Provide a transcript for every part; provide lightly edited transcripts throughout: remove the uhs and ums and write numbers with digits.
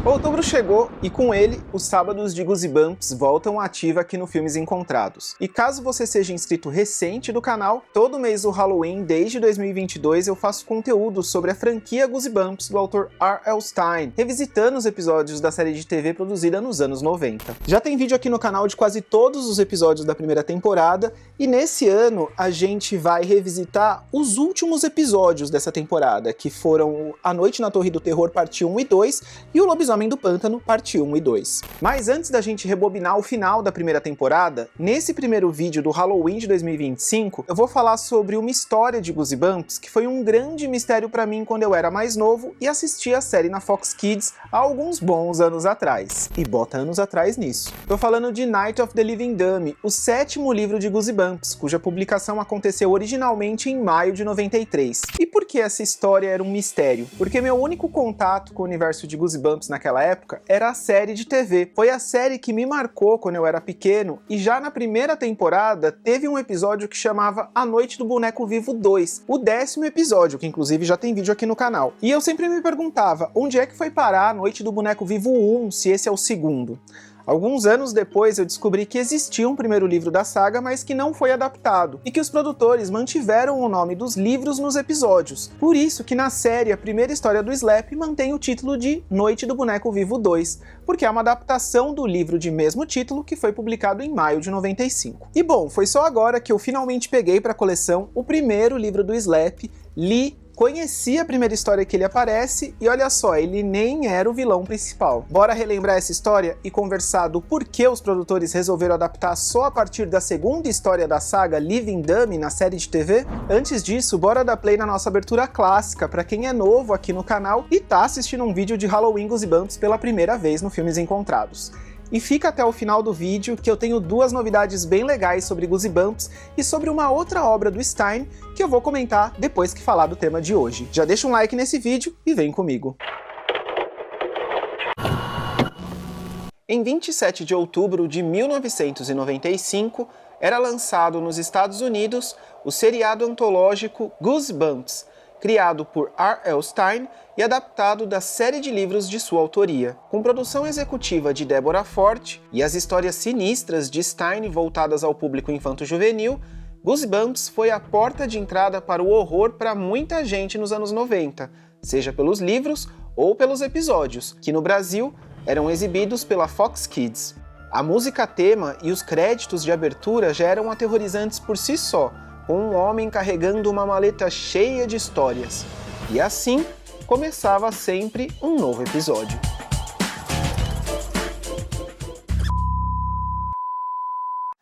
Outubro chegou e com ele, os sábados de Goosebumps voltam à ativa aqui no Filmes Encontrados. E caso você seja inscrito recente do canal, todo mês do Halloween desde 2022 eu faço conteúdo sobre a franquia Goosebumps do autor R.L. Stine, revisitando os episódios da série de TV produzida nos anos 90. Já tem vídeo aqui no canal de quase todos os episódios da primeira temporada, e nesse ano a gente vai revisitar os últimos episódios dessa temporada, que foram A Noite na Torre do Terror, parte 1 e 2, e o Lobisomem do Pântano, parte 1 e 2. Mas antes da gente rebobinar o final da primeira temporada, nesse primeiro vídeo do Halloween de 2025, eu vou falar sobre uma história de Goosebumps que foi um grande mistério pra mim quando eu era mais novo e assistia a série na Fox Kids há alguns bons anos atrás. E bota anos atrás nisso. Tô falando de Night of the Living Dummy, o 7º livro de Goosebumps, cuja publicação aconteceu originalmente em maio de 93. E por que essa história era um mistério? Porque meu único contato com o universo de Goosebumps naquela época era a série de TV. Foi a série que me marcou quando eu era pequeno, e já na primeira temporada teve um episódio que chamava A Noite do Boneco Vivo 2, o 10º episódio, que inclusive já tem vídeo aqui no canal. E eu sempre me perguntava, onde é que foi parar A Noite do Boneco Vivo 1, se esse é o segundo? Alguns anos depois eu descobri que existia um primeiro livro da saga, mas que não foi adaptado, e que os produtores mantiveram o nome dos livros nos episódios. Por isso que na série a primeira história do Slap mantém o título de Noite do Boneco Vivo 2, porque é uma adaptação do livro de mesmo título que foi publicado em maio de 95. E bom, foi só agora que eu finalmente peguei para a coleção o primeiro livro do Slap, li, conheci a primeira história que ele aparece e olha só, ele nem era o vilão principal. Bora relembrar essa história e conversar do porquê os produtores resolveram adaptar só a partir da segunda história da saga Living Dummy na série de TV? Antes disso, bora dar play na nossa abertura clássica para quem é novo aqui no canal e tá assistindo um vídeo de Halloween Goosebumps pela primeira vez no Filmes Encontrados. E fica até o final do vídeo que eu tenho duas novidades bem legais sobre Goosebumps e sobre uma outra obra do Stine que eu vou comentar depois que falar do tema de hoje. Já deixa um like nesse vídeo e vem comigo! Em 27 de outubro de 1995, era lançado nos Estados Unidos o seriado antológico Goosebumps, criado por R.L. Stine e adaptado da série de livros de sua autoria. Com produção executiva de Deborah Forte e as histórias sinistras de Stine voltadas ao público infanto-juvenil, Goosebumps foi a porta de entrada para o horror para muita gente nos anos 90, seja pelos livros ou pelos episódios, que no Brasil eram exibidos pela Fox Kids. A música tema e os créditos de abertura já eram aterrorizantes por si só, com um homem carregando uma maleta cheia de histórias. E assim, começava sempre um novo episódio.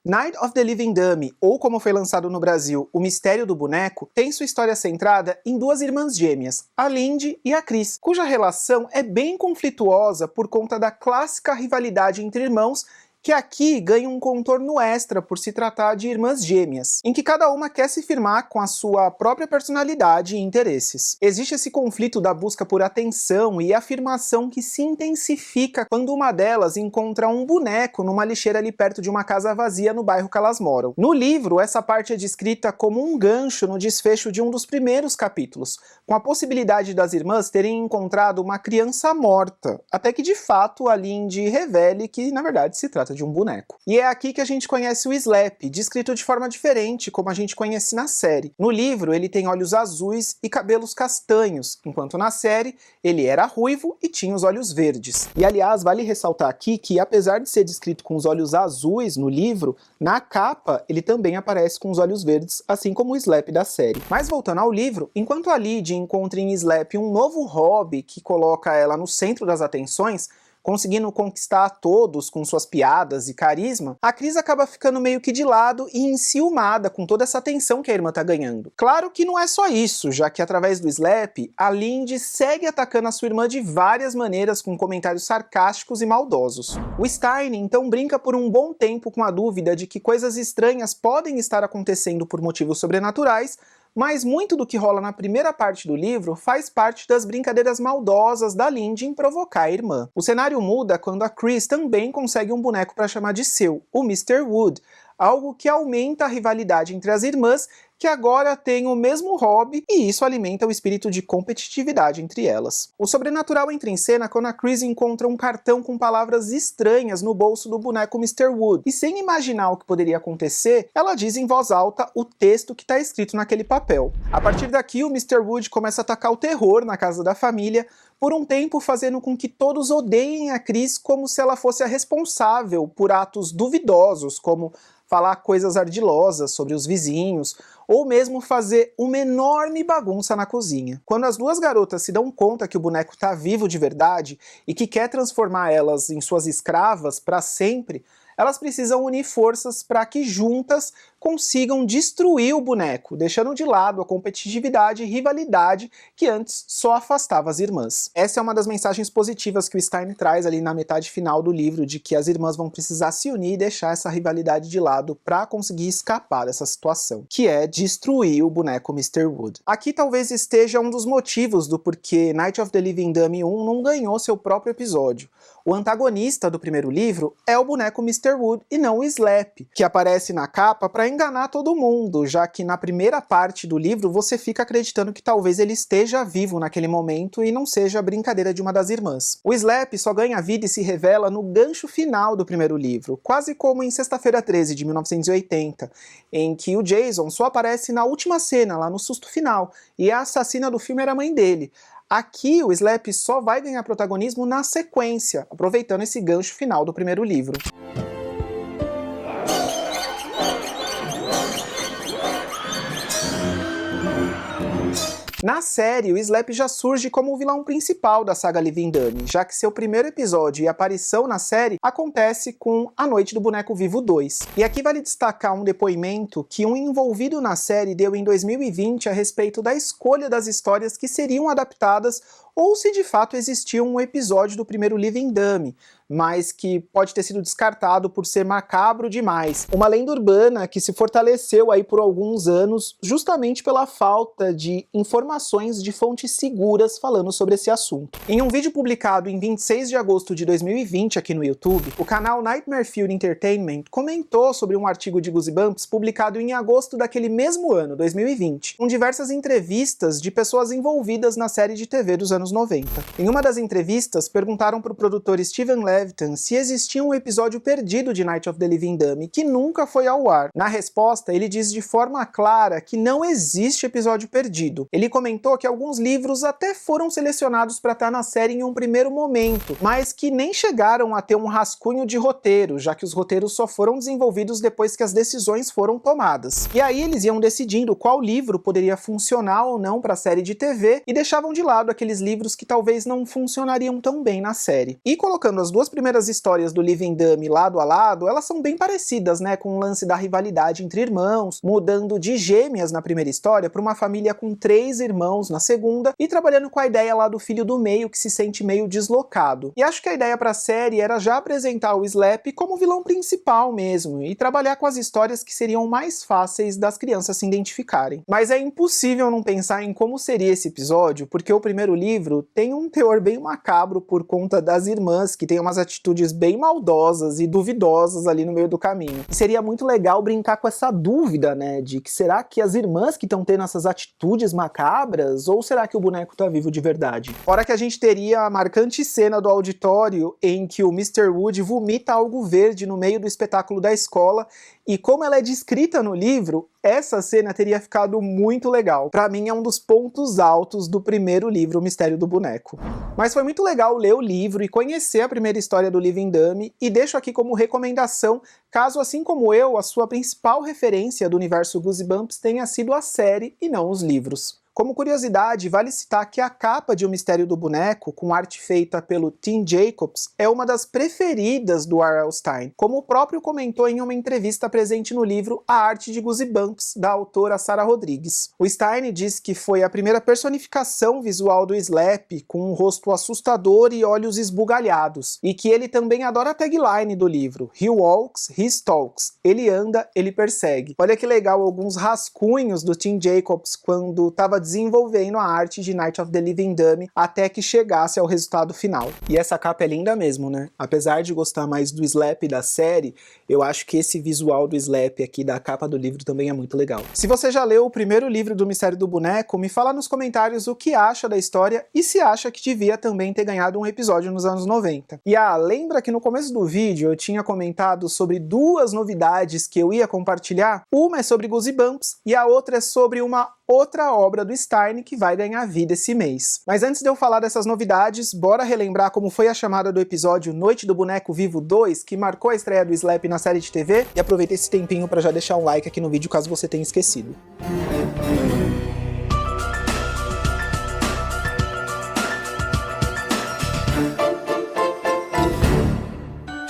Night of the Living Dummy, ou como foi lançado no Brasil, O Mistério do Boneco, tem sua história centrada em duas irmãs gêmeas, a Lindy e a Chris, cuja relação é bem conflituosa por conta da clássica rivalidade entre irmãos, que aqui ganha um contorno extra por se tratar de irmãs gêmeas, em que cada uma quer se firmar com a sua própria personalidade e interesses. Existe esse conflito da busca por atenção e afirmação que se intensifica quando uma delas encontra um boneco numa lixeira ali perto de uma casa vazia no bairro que elas moram. No livro, essa parte é descrita como um gancho no desfecho de um dos primeiros capítulos, com a possibilidade das irmãs terem encontrado uma criança morta, até que de fato a Lindy revele que na verdade se trata de um boneco. E é aqui que a gente conhece o Slap, descrito de forma diferente como a gente conhece na série. No livro ele tem olhos azuis e cabelos castanhos, enquanto na série ele era ruivo e tinha os olhos verdes. E aliás, vale ressaltar aqui que apesar de ser descrito com os olhos azuis no livro, na capa ele também aparece com os olhos verdes, assim como o Slap da série. Mas voltando ao livro, enquanto a Lydie encontra em Slap um novo hobby que coloca ela no centro das atenções, conseguindo conquistar a todos com suas piadas e carisma, a Chris acaba ficando meio que de lado e enciumada com toda essa atenção que a irmã tá ganhando. Claro que não é só isso, já que através do Slap, a Lindy segue atacando a sua irmã de várias maneiras com comentários sarcásticos e maldosos. O Stine então brinca por um bom tempo com a dúvida de que coisas estranhas podem estar acontecendo por motivos sobrenaturais, mas muito do que rola na primeira parte do livro faz parte das brincadeiras maldosas da Lindy em provocar a irmã. O cenário muda quando a Chris também consegue um boneco para chamar de seu, o Mr. Wood, algo que aumenta a rivalidade entre as irmãs, que agora têm o mesmo hobby, e isso alimenta o espírito de competitividade entre elas. O sobrenatural entra em cena quando a Chris encontra um cartão com palavras estranhas no bolso do boneco Mr. Wood, e sem imaginar o que poderia acontecer, ela diz em voz alta o texto que está escrito naquele papel. A partir daqui, o Mr. Wood começa a atacar o terror na casa da família, por um tempo fazendo com que todos odeiem a Chris como se ela fosse a responsável por atos duvidosos, como falar coisas ardilosas sobre os vizinhos, ou mesmo fazer uma enorme bagunça na cozinha. Quando as duas garotas se dão conta que o boneco está vivo de verdade e que quer transformar elas em suas escravas para sempre, elas precisam unir forças para que juntas consigam destruir o boneco, deixando de lado a competitividade e rivalidade que antes só afastava as irmãs. Essa é uma das mensagens positivas que o Stein traz ali na metade final do livro, de que as irmãs vão precisar se unir e deixar essa rivalidade de lado para conseguir escapar dessa situação, que é destruir o boneco Mr. Wood. Aqui talvez esteja um dos motivos do porquê Night of the Living Dummy 1 não ganhou seu próprio episódio. O antagonista do primeiro livro é o boneco Mr. Wood e não o Slap, que aparece na capa para enganar todo mundo, já que na primeira parte do livro você fica acreditando que talvez ele esteja vivo naquele momento e não seja a brincadeira de uma das irmãs. O Slap só ganha vida e se revela no gancho final do primeiro livro, quase como em Sexta-feira 13 de 1980, em que o Jason só aparece na última cena, lá no susto final, e a assassina do filme era a mãe dele. Aqui o Slap só vai ganhar protagonismo na sequência, aproveitando esse gancho final do primeiro livro. Na série, o Slap já surge como o vilão principal da saga Living Dummy, já que seu primeiro episódio e aparição na série acontece com A Noite do Boneco Vivo 2. E aqui vale destacar um depoimento que um envolvido na série deu em 2020 a respeito da escolha das histórias que seriam adaptadas ou se de fato existia um episódio do primeiro Living Dummy, mas que pode ter sido descartado por ser macabro demais. Uma lenda urbana que se fortaleceu aí por alguns anos, justamente pela falta de informações de fontes seguras falando sobre esse assunto. Em um vídeo publicado em 26 de agosto de 2020 aqui no YouTube, o canal Nightmare Fuel Entertainment comentou sobre um artigo de Goosebumps publicado em agosto daquele mesmo ano, 2020, com diversas entrevistas de pessoas envolvidas na série de TV dos anos 90. Em uma das entrevistas, perguntaram para o produtor Steven Levitan se existia um episódio perdido de Night of the Living Dummy que nunca foi ao ar. Na resposta, ele diz de forma clara que não existe episódio perdido. Ele comentou que alguns livros até foram selecionados para estar na série em um primeiro momento, mas que nem chegaram a ter um rascunho de roteiro, já que os roteiros só foram desenvolvidos depois que as decisões foram tomadas. E aí eles iam decidindo qual livro poderia funcionar ou não para a série de TV e deixavam de lado aqueles livros que talvez não funcionariam tão bem na série. E colocando as duas primeiras histórias do Living Dummy lado a lado, elas são bem parecidas, né, com o lance da rivalidade entre irmãos, mudando de gêmeas na primeira história para uma família com 3 irmãos na segunda, e trabalhando com a ideia lá do filho do meio que se sente meio deslocado. E acho que a ideia para a série era já apresentar o Slap como vilão principal mesmo, e trabalhar com as histórias que seriam mais fáceis das crianças se identificarem. Mas é impossível não pensar em como seria esse episódio, porque o primeiro livro tem um teor bem macabro por conta das irmãs, que tem umas atitudes bem maldosas e duvidosas ali no meio do caminho. E seria muito legal brincar com essa dúvida, né, de que será que as irmãs que estão tendo essas atitudes macabras, ou será que o boneco tá vivo de verdade? Fora que a gente teria a marcante cena do auditório em que o Mr. Wood vomita algo verde no meio do espetáculo da escola, e como ela é descrita no livro, essa cena teria ficado muito legal. Pra mim é um dos pontos altos do primeiro livro, O Mistério do Boneco. Mas foi muito legal ler o livro e conhecer a primeira história do Living Dummy, e deixo aqui como recomendação, caso assim como eu, a sua principal referência do universo Goosebumps tenha sido a série e não os livros. Como curiosidade, vale citar que a capa de O Mistério do Boneco, com arte feita pelo Tim Jacobs, é uma das preferidas do R.L. Stine, como o próprio comentou em uma entrevista presente no livro A Arte de Goosebumps, da autora Sarah Rodrigues. O Stine diz que foi a primeira personificação visual do Slap, com um rosto assustador e olhos esbugalhados, e que ele também adora a tagline do livro, He walks, he stalks. Ele anda, ele persegue. Olha que legal alguns rascunhos do Tim Jacobs quando estava desenvolvendo a arte de Night of the Living Dummy até que chegasse ao resultado final. E essa capa é linda mesmo, né? Apesar de gostar mais do Slap da série, eu acho que esse visual do Slap aqui da capa do livro também é muito legal. Se você já leu o primeiro livro do Mistério do Boneco, me fala nos comentários o que acha da história e se acha que devia também ter ganhado um episódio nos anos 90. E lembra que no começo do vídeo eu tinha comentado sobre duas novidades que eu ia compartilhar? Uma é sobre Goosebumps e a outra é sobre uma outra obra do Stine que vai ganhar vida esse mês. Mas antes de eu falar dessas novidades, bora relembrar como foi a chamada do episódio Noite do Boneco Vivo 2, que marcou a estreia do Slap na série de TV, e aproveita esse tempinho para já deixar um like aqui no vídeo caso você tenha esquecido.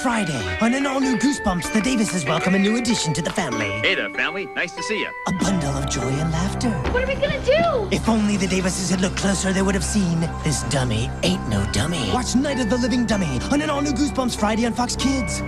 Friday, on an all-new Goosebumps, the Davises welcome a new addition to the family. Hey there, family. Nice to see you. A bundle of joy and laughter. What are we gonna do? If only the Davises had looked closer, they would have seen this dummy ain't no dummy. Watch Night of the Living Dummy on an all-new Goosebumps Friday on Fox Kids.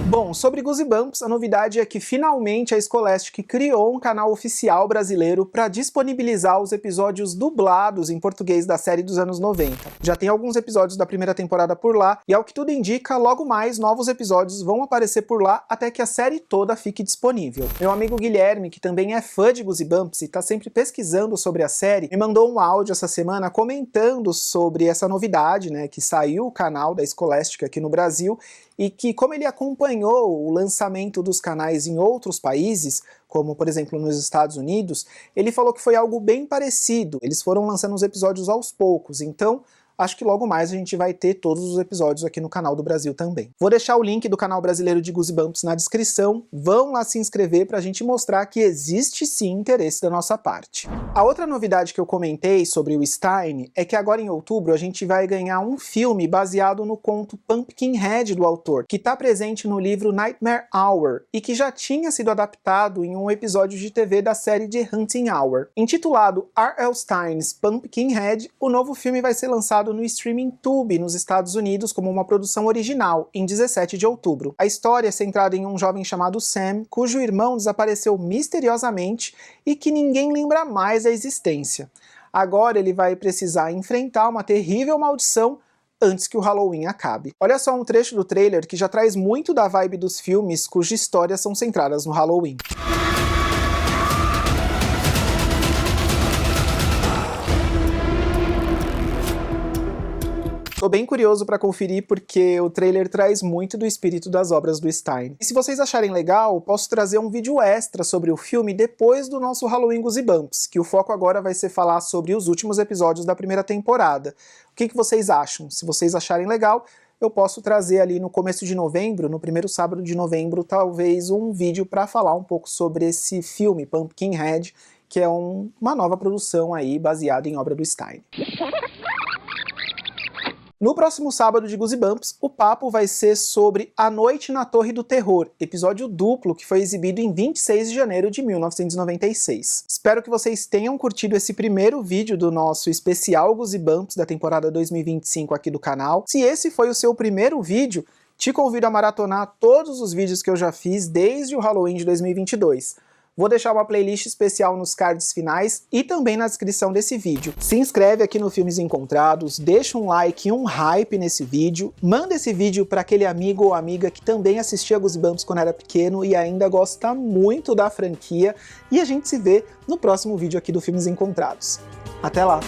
Bom, sobre Goosebumps, a novidade é que finalmente a Scholastic criou um canal oficial brasileiro para disponibilizar os episódios dublados em português da série dos anos 90. Já tem alguns episódios da primeira temporada por lá, e ao que tudo indica, logo mais novos episódios vão aparecer por lá até que a série toda fique disponível. Meu amigo Guilherme, que também é fã de Goosebumps e tá sempre pesquisando sobre a série, me mandou um áudio essa semana comentando sobre essa novidade, né, que saiu o canal da Scholastic aqui no Brasil, e que, como ele acompanhou o lançamento dos canais em outros países, como por exemplo nos Estados Unidos, ele falou que foi algo bem parecido. Eles foram lançando os episódios aos poucos, então acho que logo mais a gente vai ter todos os episódios aqui no canal do Brasil também. Vou deixar o link do canal brasileiro de Goosebumps na descrição, vão lá se inscrever pra gente mostrar que existe sim interesse da nossa parte. A outra novidade que eu comentei sobre o Stine é que agora em outubro a gente vai ganhar um filme baseado no conto Pumpkinhead do autor, que está presente no livro Nightmare Hour e que já tinha sido adaptado em um episódio de TV da série The Hunting Hour. Intitulado R.L. Stine's Pumpkinhead, o novo filme vai ser lançado no streaming Tubi nos Estados Unidos como uma produção original, em 17 de outubro. A história é centrada em um jovem chamado Sam, cujo irmão desapareceu misteriosamente e que ninguém lembra mais da existência. Agora ele vai precisar enfrentar uma terrível maldição antes que o Halloween acabe. Olha só um trecho do trailer que já traz muito da vibe dos filmes cujas histórias são centradas no Halloween. Tô bem curioso para conferir porque o trailer traz muito do espírito das obras do Stine. E se vocês acharem legal, posso trazer um vídeo extra sobre o filme depois do nosso Halloween Goosebumps, que o foco agora vai ser falar sobre os últimos episódios da primeira temporada. O que vocês acham? Se vocês acharem legal, eu posso trazer ali no começo de novembro, no primeiro sábado de novembro, talvez um vídeo para falar um pouco sobre esse filme, Pumpkinhead, que é uma nova produção aí baseada em obra do Stine. No próximo sábado de Goosebumps, o papo vai ser sobre A Noite na Torre do Terror, episódio duplo que foi exibido em 26 de janeiro de 1996. Espero que vocês tenham curtido esse primeiro vídeo do nosso especial Goosebumps da temporada 2025 aqui do canal. Se esse foi o seu primeiro vídeo, te convido a maratonar todos os vídeos que eu já fiz desde o Halloween de 2022. Vou deixar uma playlist especial nos cards finais e também na descrição desse vídeo. Se inscreve aqui no Filmes Encontrados, deixa um like e um hype nesse vídeo, manda esse vídeo para aquele amigo ou amiga que também assistia Goosebumps quando era pequeno e ainda gosta muito da franquia, e a gente se vê no próximo vídeo aqui do Filmes Encontrados. Até lá!